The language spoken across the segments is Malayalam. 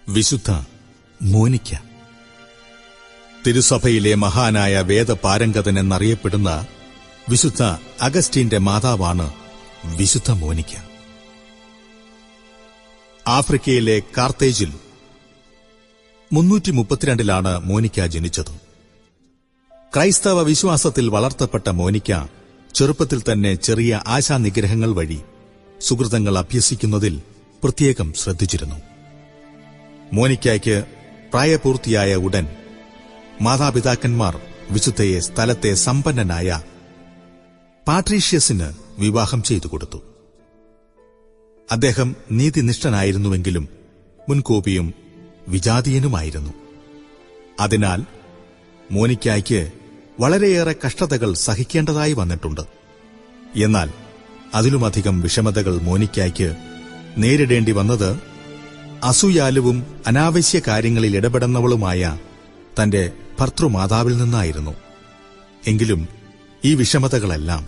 വിശുദ്ധ മോനിക്ക. തിരുസഭയിലെ മഹാനായ വേദപാരംഗതൻ എന്നറിയപ്പെടുന്ന വിശുദ്ധ അഗസ്റ്റീന്റെ മാതാവാണ് വിശുദ്ധ മോനിക്ക. ആഫ്രിക്കയിലെ കാർത്തേജിൽ 332 മോനിക്ക ജനിച്ചത്. ക്രൈസ്തവ വിശ്വാസത്തിൽ വളർത്തപ്പെട്ട മോനിക്ക ചെറുപ്പത്തിൽ തന്നെ ചെറിയ ആശാനിഗ്രഹങ്ങൾ വഴി സുഹൃതങ്ങൾ അഭ്യസിക്കുന്നതിൽ പ്രത്യേകം ശ്രദ്ധിച്ചിരുന്നു. മോനിക്കയ്ക്ക് പ്രായപൂർത്തിയായ ഉടൻ മാതാപിതാക്കന്മാർ വിശുദ്ധയെ സ്ഥലത്തെ സമ്പന്നനായ പാട്രീഷ്യസിന് വിവാഹം ചെയ്തുകൊടുത്തു. അദ്ദേഹം നീതിനിഷ്ഠനായിരുന്നുവെങ്കിലും മുൻകോപിയും വിജാതീയനുമായിരുന്നു. അതിനാൽ മോനിക്കയ്ക്ക് വളരെയേറെ കഷ്ടതകൾ സഹിക്കേണ്ടതായി വന്നിട്ടുണ്ട്. എന്നാൽ അതിലുമധികം വിഷമതകൾ മോനിക്കയ്ക്ക് നേരിടേണ്ടി വന്നത് അസൂയാലുവും അനാവശ്യ കാര്യങ്ങളിൽ ഇടപെടുന്നവളുമായ തന്റെ ഭർത്തൃമാതാവിൽ നിന്നായിരുന്നു. എങ്കിലും ഈ വിഷമതകളെല്ലാം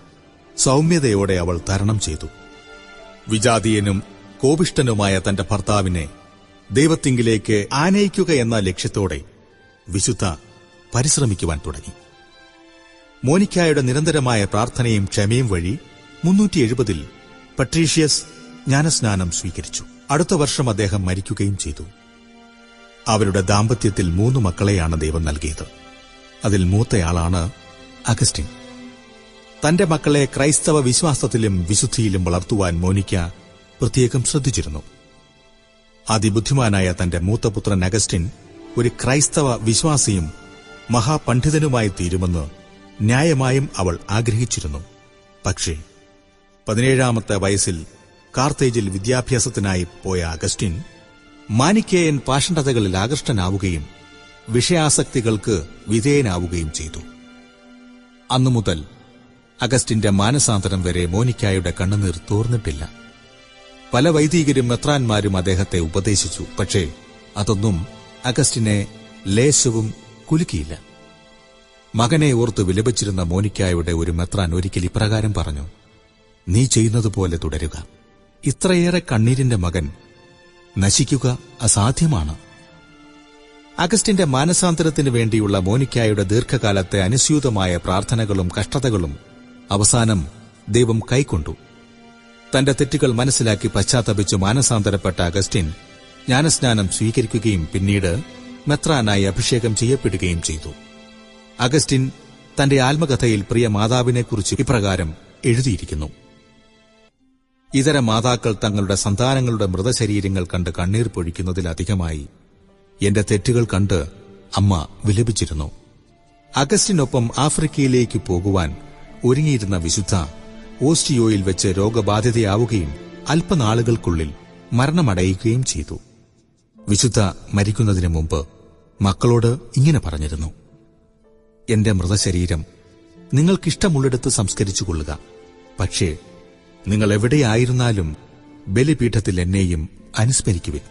സൗമ്യതയോടെ അവൾ തരണം ചെയ്തു. വിജാതീയനും കോപിഷ്ഠനുമായ തന്റെ ഭർത്താവിനെ ദൈവത്തിങ്കിലേക്ക് ആനയിക്കുക എന്ന ലക്ഷ്യത്തോടെ വിശുദ്ധ പരിശ്രമിക്കുവാൻ തുടങ്ങി. മോനിക്കായുടെ നിരന്തരമായ പ്രാർത്ഥനയും ക്ഷമയും വഴി 370 പട്രീഷ്യസ് ജ്ഞാനസ്നാനം സ്വീകരിച്ചു. അടുത്ത വർഷം അദ്ദേഹം മരിക്കുകയും ചെയ്തു. അവരുടെ ദാമ്പത്യത്തിൽ 3 മക്കളെയാണ് ദൈവം നൽകിയത്. അതിൽ മൂത്തയാളാണ് അഗസ്റ്റിൻ. തന്റെ മക്കളെ ക്രൈസ്തവ വിശ്വാസത്തിലും വിശുദ്ധിയിലും വളർത്തുവാൻ മോനിക്ക പ്രത്യേകം ശ്രദ്ധിച്ചിരുന്നു. അതിബുദ്ധിമാനായ തന്റെ മൂത്തപുത്രൻ അഗസ്റ്റിൻ ഒരു ക്രൈസ്തവ വിശ്വാസിയും മഹാപണ്ഡിതനുമായി തീരുമെന്ന് ന്യായമായും അവൾ ആഗ്രഹിച്ചിരുന്നു. പക്ഷേ 17-ാമത്തെ വയസ്സിൽ കാർത്തേജിൽ വിദ്യാഭ്യാസത്തിനായി പോയ അഗസ്റ്റിൻ മാനിക്കേയൻ പാഷണ്ഡതകളിൽ ആകൃഷ്ടനാവുകയും വിഷയാസക്തികൾക്ക് വിധേയനാവുകയും ചെയ്തു. അന്നുമുതൽ അഗസ്റ്റിന്റെ മാനസാന്തരം വരെ മോനിക്കായുടെ കണ്ണുനീർ തോർന്നിട്ടില്ല. പല വൈദികരും മെത്രാന്മാരും അദ്ദേഹത്തെ ഉപദേശിച്ചു. പക്ഷേ അതൊന്നും അഗസ്റ്റിനെ ലേശവും കുലുക്കിയില്ല. മകനെ ഓർത്ത് വിലപിച്ചിരുന്ന മോനിക്കായുടെ ഒരു മെത്രാൻ ഒരിക്കൽ ഇപ്രകാരം പറഞ്ഞു: നീ ചെയ്യുന്നതുപോലെ തുടരുക. ഇത്രയേറെ കണ്ണീരിന്റെ മകൻ നശിക്കുക അസാധ്യമാണ്. അഗസ്റ്റിന്റെ മാനസാന്തരത്തിനു വേണ്ടിയുള്ള മോനിക്കായുടെ ദീർഘകാലത്തെ അനുസ്യൂതമായ പ്രാർത്ഥനകളും കഷ്ടതകളും അവസാനം ദൈവം കൈക്കൊണ്ടു. തന്റെ തെറ്റുകൾ മനസ്സിലാക്കി പശ്ചാത്തപിച്ച് മാനസാന്തരപ്പെട്ട അഗസ്റ്റിൻ ജ്ഞാനസ്നാനം സ്വീകരിക്കുകയും പിന്നീട് മെത്രാനായി അഭിഷേകം ചെയ്യപ്പെടുകയും ചെയ്തു. അഗസ്റ്റിൻ തന്റെ ആത്മകഥയിൽ പ്രിയ മാതാവിനെക്കുറിച്ച് ഇപ്രകാരം എഴുതിയിരിക്കുന്നു: ഇതര മാതാക്കൾ തങ്ങളുടെ സന്താനങ്ങളുടെ മൃതശരീരങ്ങൾ കണ്ട് കണ്ണീർ പൊഴിക്കുന്നതിലധികമായി എന്റെ തെറ്റുകൾ കണ്ട് അമ്മ വിലപിച്ചിരുന്നു. അഗസ്റ്റിനൊപ്പം ആഫ്രിക്കയിലേക്ക് പോകുവാൻ ഒരുങ്ങിയിരുന്ന വിശുദ്ധ ഓസ്റ്റിയോയിൽ വെച്ച് രോഗബാധിതയാവുകയും അല്പനാളുകൾക്കുള്ളിൽ മരണമടയുകയും ചെയ്തു. വിശുദ്ധ മരിക്കുന്നതിന് മുമ്പ് മക്കളോട് ഇങ്ങനെ പറഞ്ഞിരുന്നു: എന്റെ മൃതശരീരം നിങ്ങൾക്കിഷ്ടമുള്ളിടത്ത് സംസ്കരിച്ചുകൊള്ളുക. പക്ഷേ നിങ്ങൾ എവിടെയായിരുന്നാലും ബലിപീഠത്തിൽ എന്നെയും അനുസ്മരിക്കുവിൻ.